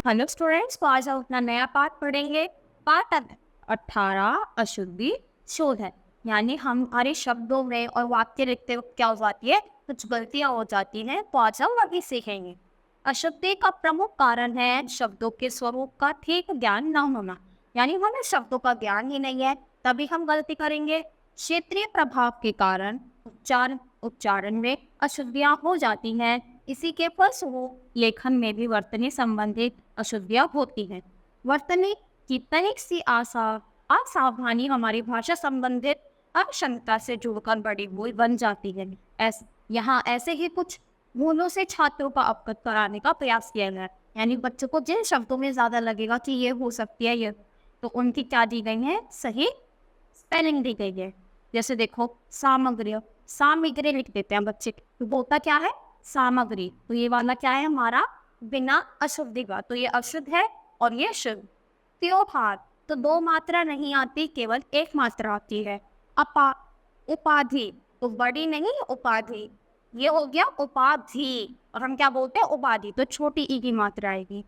Hello students, तो आज हम अपना नया पाठ पढ़ेंगे। पाठ 18 अशुद्धि शोधन। यानी हमारे शब्दों में और वाक्य लिखते वक्त क्या हो जाती है, कुछ गलतियां हो जाती हैं, तो आज हम वही सीखेंगे। अशुद्धि का प्रमुख कारण है शब्दों के स्वरूप का ठीक ज्ञान न होना। यानी हमें शब्दों का ज्ञान ही नहीं है, तभी हम गलती करेंगे। क्षेत्रीय प्रभाव के कारण उच्चारण में अशुद्धियां हो जाती हैं। इसी के फलस्वरूप लेखन में भी वर्तनी संबंधित अशुद्धियां होती हैं। वर्तनी की तनिक सी असावधानी हमारी भाषा संबंधित अक्षमता से जुड़कर बड़ी भूल बन जाती है। यहाँ ऐसे ही कुछ भूलों से छात्रों का अवगत कराने का प्रयास किया गया है। यानी बच्चों को जिन शब्दों में ज्यादा लगेगा कि ये हो सकती है, ये तो उनकी क्या दी गई है, सही स्पेलिंग दी गई है। जैसे देखो, सामग्री, सामग्री लिख देते हैं बच्चे, तो बोलता क्या है, सामग्री। तो ये वाला क्या है हमारा, बिना अशुद्धि का, तो ये अशुद्ध है और ये शुद्ध। त्योहार, तो दो मात्रा नहीं आती, केवल एक मात्रा आती है। उपाधि, तो बड़ी नहीं उपाधि, ये हो गया उपाधि। और हम क्या बोलते हैं, उपाधि, तो छोटी ई की मात्रा आएगी।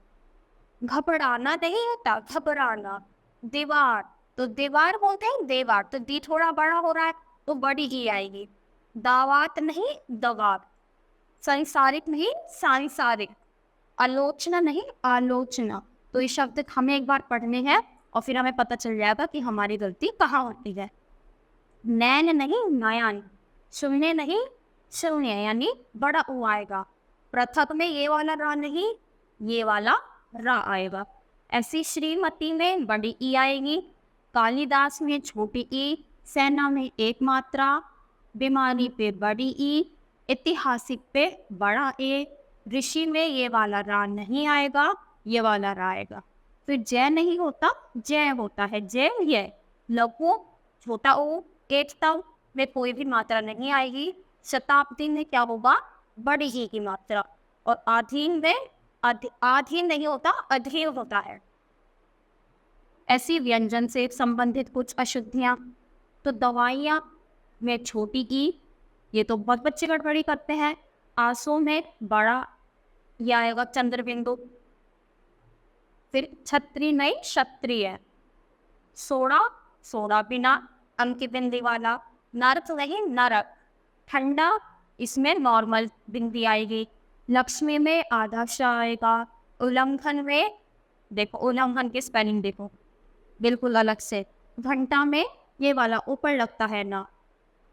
घबराना नहीं होता, घबराना। दीवार, तो दीवार बोलते हैं देवार, तो दी थोड़ा बड़ा हो रहा है तो बड़ी ई आएगी। दावात नहीं दवात। संसारिक नहीं सांसारिक। आलोचना नहीं आलोचना। तो ये शब्द हमें एक बार पढ़ने हैं और फिर हमें पता चल जाएगा कि हमारी गलती कहाँ होती है। नैन नहीं नयन। सुनने नहीं शून्य, यानी बड़ा ऊ आएगा। पृथक में ये वाला रा नहीं, ये वाला रा आएगा। ऐसी श्रीमती में बड़ी ई आएगी। कालिदास में छोटी ई। सेना में एक मात्रा। बीमारी पे बड़ी ई। ऐतिहासिक पे बड़ा ए। ऋषि में ये वाला रा नहीं आएगा, ये वाला रा आएगा। फिर जय नहीं होता, जय होता है, जय ये। लघु, छोटा ओ। एकता में कोई भी मात्रा नहीं आएगी। शताब्दी में क्या होगा, बड़ी ही की मात्रा। और अधीन में अधीन नहीं होता, अधीन होता है। ऐसी व्यंजन से संबंधित कुछ अशुद्धियां, तो दवाइयां में छोटी ई, ये तो बहुत बच्चे गड़बड़ी करते हैं। आंसू में बड़ा ये आएगा चंद्र बिंदु। फिर छत्री नहीं क्षत्रिय। सोडा, सोडा बिना अंक की बिंदी वाला। नरक नहीं नरक। ठंडा, इसमें नॉर्मल बिंदी आएगी। लक्ष्मी में आधा श आएगा। उल्लंघन में देखो, उल्लंघन की स्पेलिंग देखो बिल्कुल अलग से। घंटा में ये वाला ऊपर लगता है ना।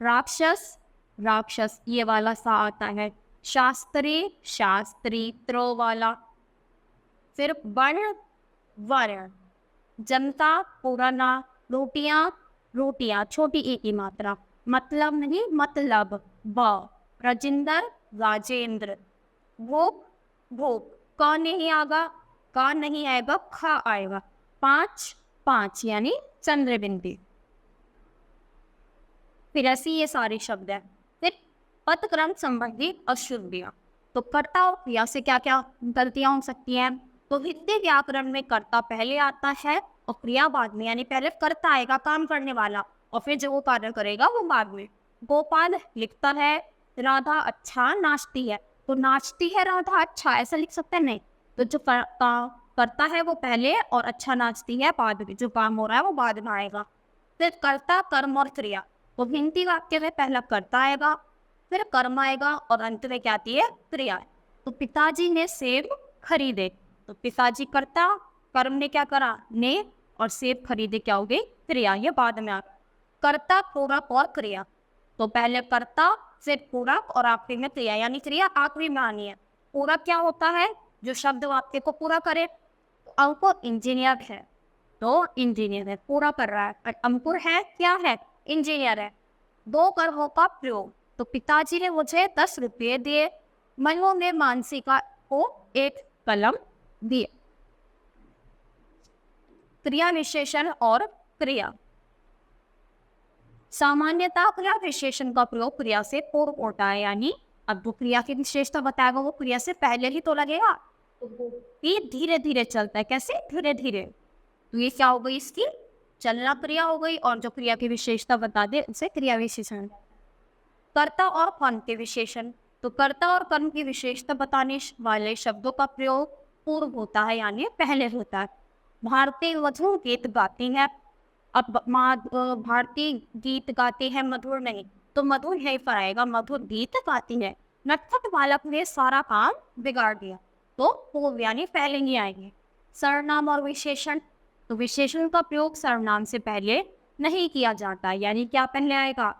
राक्षस, राक्षस ये वाला सा आता है। शास्त्री, शास्त्री त्रो वाला। फिर वर्ण, वर्ण। जनता, पुराना। रोटियां, रोटियां छोटी ए की मात्रा। मतलब नहीं मतलब, ब। राजेंद्र, राजेंद्र। भूख, भूख, क नहीं आएगा, क नहीं आएगा, ख आएगा। पांच, पांच यानी चंद्र बिंदी। फिर ऐसे ये सारे शब्द है। फिर पदक्रम संबंधी अशुद्धियां, तो कर्ता और क्रिया से क्या क्या गलतियां हो सकती हैं। तो हिंदी व्याकरण में कर्ता पहले आता है और क्रिया बाद में, यानी पहले कर्ता आएगा काम करने वाला और फिर जो वो कार्य करेगा वो बाद में। गोपाल लिखता है राधा अच्छा नाचती है, तो नाचती है राधा अच्छा ऐसा लिख सकते हैं, नहीं। तो जो करता है वो पहले और अच्छा नाचती है बाद में, जो काम हो रहा है वो बाद में आएगा। फिर कर्ता, कर्म और क्रिया, तो हिंदी वाक्य में पहला कर्ता आएगा, फिर कर्म आएगा और अंत में क्या आती है, क्रिया। तो पिताजी ने सेब खरीदे, तो पिताजी कर्ता, कर्म ने क्या करा, ने, और सेब खरीदे क्या हो गई, क्रिया, ये बाद में आ। कर्ता, पूरक और क्रिया, तो पहले कर्ता, फिर पूरक और आखिरी में क्रिया, यानी क्रिया आखिरी में आनी है। पूरक क्या होता है, जो शब्द वाक्य को पूरा करे। तो अंकुर इंजीनियर है, तो इंजीनियर है, पूरा कर रहा है। और अंकुर है क्या है, इंजीनियर है। दो कर्मों का प्रयोग, तो पिताजी ने मुझे 10 रुपये दिए। मनु ने मानसिका को एक कलम दिए। क्रिया विशेषण और क्रिया। सामान्यतः क्रिया विशेषण का प्रयोग क्रिया से पूर्व होता है, यानी अब वो क्रिया की विशेषता बताएगा वो क्रिया से पहले ही तो लगेगा। तो ये धीरे धीरे चलता है, कैसे, धीरे धीरे। तो ये क्या हो गई, इसकी चलना क्रिया हो गई, और जो क्रिया की विशेषता बता दे उसे क्रिया विशेषण। कर्ता और कर्म के विशेषण, तो कर्ता और कर्म की विशेषता बताने वाले शब्दों का प्रयोग पूर्व होता है यानी पहले होता है। भारतीय मधुर गीत गाती है। अब भारतीय गीत गाती है, मधुर नहीं, तो मधुर यहीं पर आएगा, मधुर गीत गाती है। नटखट बालक ने सारा काम बिगाड़ दिया, तो पूर्व यानी पहले ही आएंगे। सर्वनाम और विशेषण, तो विशेषण का प्रयोग सर्वनाम से पहले नहीं किया जाता, यानी क्या पहले आएगा,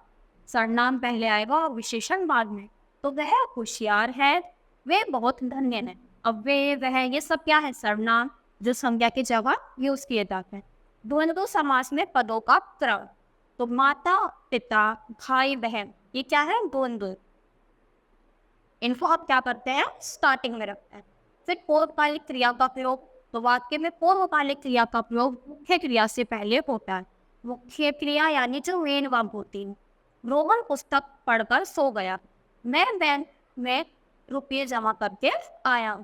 सर्वनाम पहले आएगा और विशेषण बाद में। तो वह होशियार है, वे बहुत धन्य है। अब वे, वह, ये सब क्या है, सर्वनाम जो संज्ञा की जगह यूज किए जाते हैं। द्वंद्व समास में पदों का क्रम, तो माता पिता भाई बहन, ये क्या है, द्वंद्व। इनको आप क्या करते हैं, स्टार्टिंग में रखते हैं। फिर पूर्वकालिक क्रिया का प्रयोग, तो वाक्य में पूर्वकालिक क्रिया का प्रयोग मुख्य क्रिया से पहले होता है। मुख्य क्रिया यानी जो मेन वर्ब होती है। रोहन पुस्तक पढ़कर सो गया, मैं बैंक में रुपये जमा करके आया।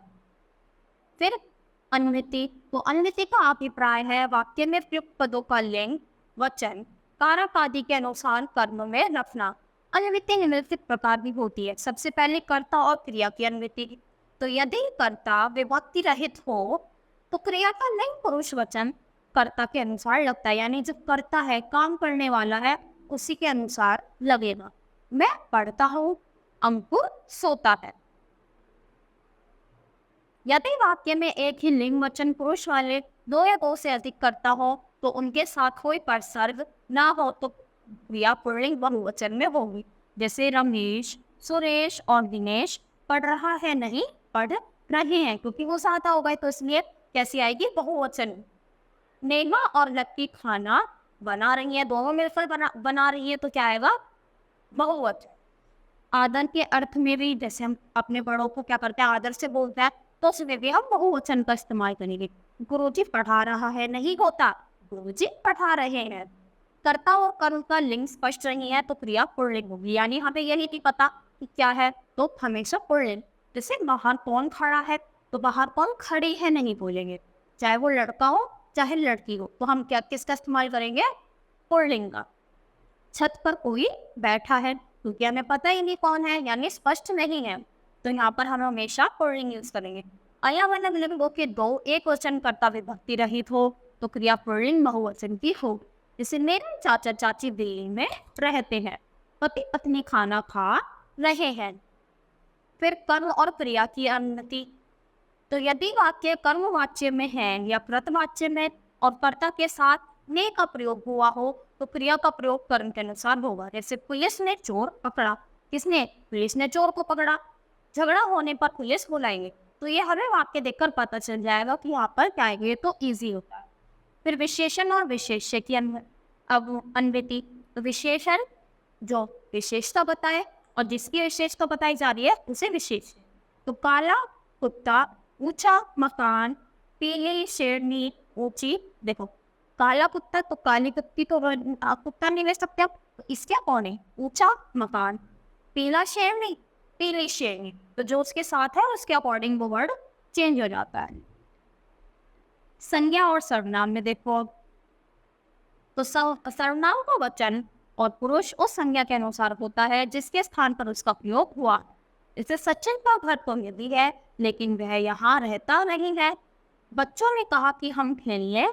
फिर अन्विति, तो अन्विति का अभिप्राय है वाक्य में प्रयुक्त पदों का लिंग वचन कारक आदि के अनुसार कर्म में रखना। अन्विति निम्नलिखित प्रकार की होती है। सबसे पहले कर्ता और क्रिया की अन्विति। तो यदि कर्ता विभक्ति रहित हो तो क्रिया का लिंग पुरुष वचन कर्ता के अनुसार लगता है, यानी जो कर्ता है, काम करने वाला है, उसी के अनुसार लगेगा। मैं पढ़ता हूँ, अंकुर सोता है। यदि वाक्य में एक ही लिंग वचन पुरुष वाले दो या दो से अधिक कर्ता हो तो उनके साथ कोई परसर्ग ना हो तो क्रिया पुल्लिंग बहुवचन में होगी। जैसे रमेश, सुरेश और दिनेश पढ़ रहा है, नहीं पढ़ रहे हैं, क्योंकि वो साथ होगा तो इसलिए कैसी आएगी, बहुवचन। नेहा और लक्की खाना बना रही है, दोनों मिलकर बना रही है, तो क्या आएगा, बहुवचन। आदर के अर्थ में भी जैसे हम अपने बड़ों को क्या करते हैं, आदर से बोलते हैं, तो उसमें भी हम बहुवचन का इस्तेमाल करेंगे। गुरुजी पढ़ा रहा है नहीं होता, गुरुजी पढ़ा रहे हैं। कर्ता और कर्म का लिंग स्पष्ट नहीं है तो क्रिया पुल्लिंग होगी, यानी हमें यही नहीं पता कि क्या है, तो हमेशा पुल्लिंग। जैसे बाहर कौन खड़ा है, तो बाहर कौन खड़ी है नहीं बोलेंगे, चाहे वो लड़का हो चाहे लड़की हो, तो हम क्या किसका इस्तेमाल करेंगे, पुल्लिंग का। छत पर कोई बैठा है, क्योंकि हमें पता ही नहीं कौन है, यानी स्पष्ट नहीं है, तो यहाँ पर हम हमेशा पुल्लिंग यूज करेंगे। अया वाला लिंगों के दो एक वचन कर्ता विभक्ति रहित हो तो क्रिया पुल्लिंग बहुवचन की हो। जैसे मेरे चाचा चाची दिल्ली में रहते हैं, पति पत्नी खाना खा रहे हैं। फिर कर्म और क्रिया की अनुमति, तो यदि वाक्य कर्मवाच्य में है या प्रतवाच्य में और कर्ता के साथ ने का प्रयोग हुआ हो तो क्रिया का प्रयोग कर्म के अनुसार होगा। जैसे पुलिस ने चोर पकड़ा, किसने, पुलिस ने चोर को पकड़ा। झगड़ा होने पर पुलिस बुलाएंगे, तो ये हमें वाक्य देखकर पता चल जाएगा कि यहाँ पर क्या है, तो इजी होता है। फिर विशेषण और विशेष्य की अन्विति, तो विशेषण जो विशेषता बताए और जिसकी विशेषता बताई जा रही है उसे विशेष। तो काला कुत्ता, ऊंचा मकान, पीली शेरनी, ऊंची, देखो काला कुत्ता, तो काली कुत्ती तो कुत्ता नहीं ले सकते आप, तो इसका कौन है, ऊंचा मकान। पीला शेरनी, पीली शेरनी, तो जो उसके साथ है उसके अकॉर्डिंग वो वर्ड चेंज हो जाता है। संज्ञा और सर्वनाम में देखो, तो सर्वनाम का वचन और पुरुष उस संज्ञा के अनुसार होता है जिसके स्थान पर उसका प्रयोग हुआ। जैसे सचिन का घर तो यदि है लेकिन वह यहाँ रहता नहीं है। बच्चों ने कहा कि हम खेलिए,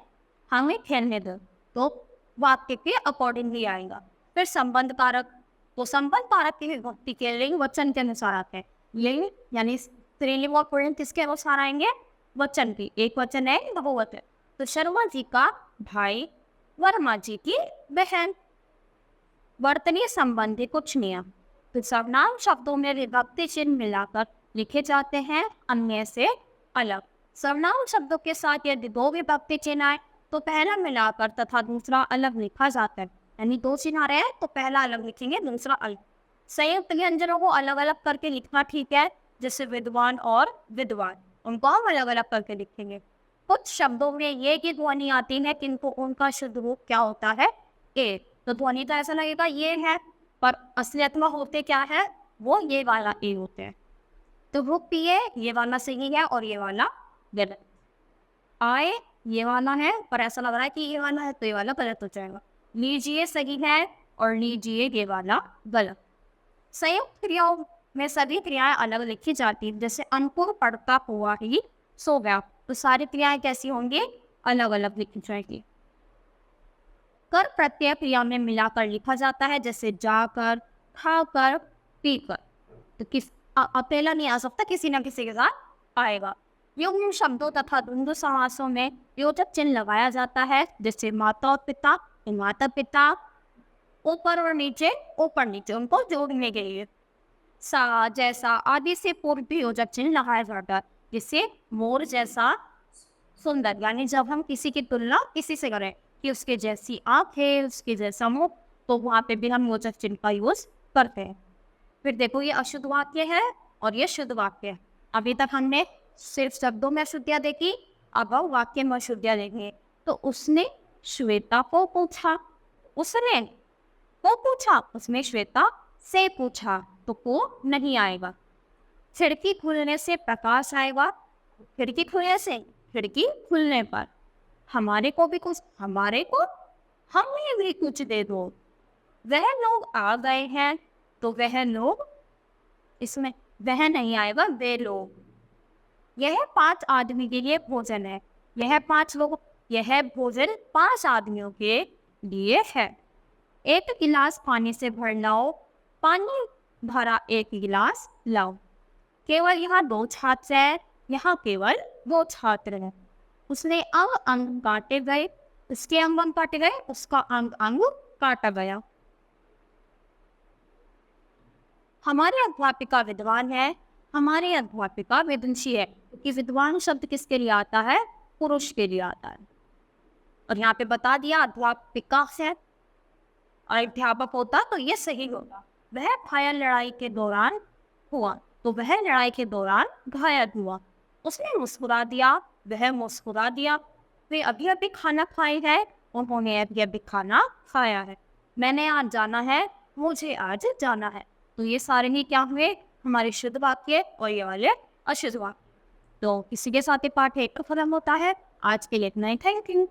हमें खेलने दो, तो वाक्य के अकॉर्डिंग ही आएगा। फिर संबंध कारक, तो संबंध कारक की विभक्ति के लिंग वचन के अनुसार आते हैं। लिंग यानी स्त्रीलिंग और पुल्लिंग किसके अनुसार आएंगे, वचन की। एक वचन है बहुवचन, तो शर्मा जी का भाई, वर्मा जी की बहन। वर्तनीय संबंधी कुछ नियम, तो सर्वनाम शब्दों में विभक्ति चिन्ह मिलाकर लिखे जाते हैं अन्य से अलग। सर्वनाम शब्दों के साथ यदि दो विभक्ति चिन्ह आए तो पहला मिलाकर तथा दूसरा अलग लिखा जाता है, यानी दो चिन्ह आ रहे हैं तो पहला अलग लिखेंगे दूसरा अलग। संयुक्त व्यंजनों को अलग अलग करके लिखना ठीक है, जैसे विद्वान और विद्वान, उनको हम अलग अलग करके लिखेंगे। कुछ शब्दों में ये की ध्वनि आती है किंतु उनका शुद्ध रूप क्या होता है, ए, तो ध्वनि तो ऐसा लगेगा ये है, पर असलियत में होते क्या है, वो ये वाला ए होते हैं। तो रूप पिए ये वाला सही है और ये वाला गलत। आए ये वाला है पर ऐसा लग रहा है कि ये वाला है, तो ये वाला गलत हो जाएगा। लीजिए सही है और लीजिए ये वाला गलत। संयुक्त क्रियाओं में सभी क्रियाएं अलग लिखी जाती है, जैसे अंकुर पढ़ता हुआ ही सो गया। तो सारी क्रियाएं कैसी होंगी, अलग अलग लिखी जाएगी। कर प्रत्यय क्रिया में मिलाकर लिखा जाता है, जैसे जाकर, खाकर, पीकर। तो अकेला नहीं आ सकता, किसी ना किसी के साथ आएगा। युग्म शब्दों तथा द्वंद्व समासों में योजक चिन्ह लगाया जाता है, जैसे माता और पिता, माता पिता, ऊपर और नीचे, ऊपर नीचे उनको जोड़ने के लिए। सा, जैसा आदि से पूर्व भी योजक चिन्ह लगाया जाता है, जिससे मोर जैसा सुंदर, यानी जब हम किसी की तुलना किसी से करें कि उसके जैसी आँख है, उसके जैसा मुंह, तो वहाँ पे भी हम योजक चिन्ह का यूज करते हैं। फिर देखो ये अशुद्ध वाक्य है और ये शुद्ध वाक्य है। अभी तक हमने सिर्फ शब्दों में अशुद्धियाँ देखी, अब हम वाक्य में अशुद्धियाँ देखेंगे। तो उसने श्वेता को पूछा, उसने को पूछा, उसमें श्वेता से पूछा, तो को नहीं आएगा। खिड़की खुलने से प्रकाश आएगा, खिड़की खुलने से, खिड़की खुलने पर। हमारे को भी कुछ, हमारे को हमें भी कुछ दे दो। वह लोग आ गए हैं, तो वह लोग, इसमें वह नहीं आएगा, वे लोग। यह 5 आदमी के लिए भोजन है, यह 5 लोग, यह भोजन 5 आदमियों के लिए है। एक गिलास पानी से भर लाओ, पानी भरा एक गिलास लाओ। केवल यहाँ 2 छात्र हैं, यहाँ केवल 2 छात्र हैं। उसने अंग अंग काटे गए, उसके अंग अंग काटे गए, उसका अंग अंग काटा गया। हमारे अध्यापिका विद्वान है, हमारे अध्यापिका विदुषी है, क्योंकि विद्वान शब्द किसके लिए आता है, पुरुष के लिए आता है। और यहाँ पे बता दिया अध्यापिका है और अध्यापक होता तो ये सही होता। वह घायल लड़ाई के दौरान हुआ, तो वह लड़ाई के दौरान घायल हुआ। उसने मुस्कुरा दिया, वह मुस्कुरा दिया। वे अभी अभी खाना खाए है, उन्होंने अभी अभी खाना खाया है। मैंने आज जाना है, मुझे आज जाना है। तो ये सारे ही क्या हुए, हमारे शुद्ध वाक्य और ये वाले अशुद्ध वाक्य। तो इसी के साथ ये पाठ 1 खत्म होता है। आज के लिए इतना ही। Thank you.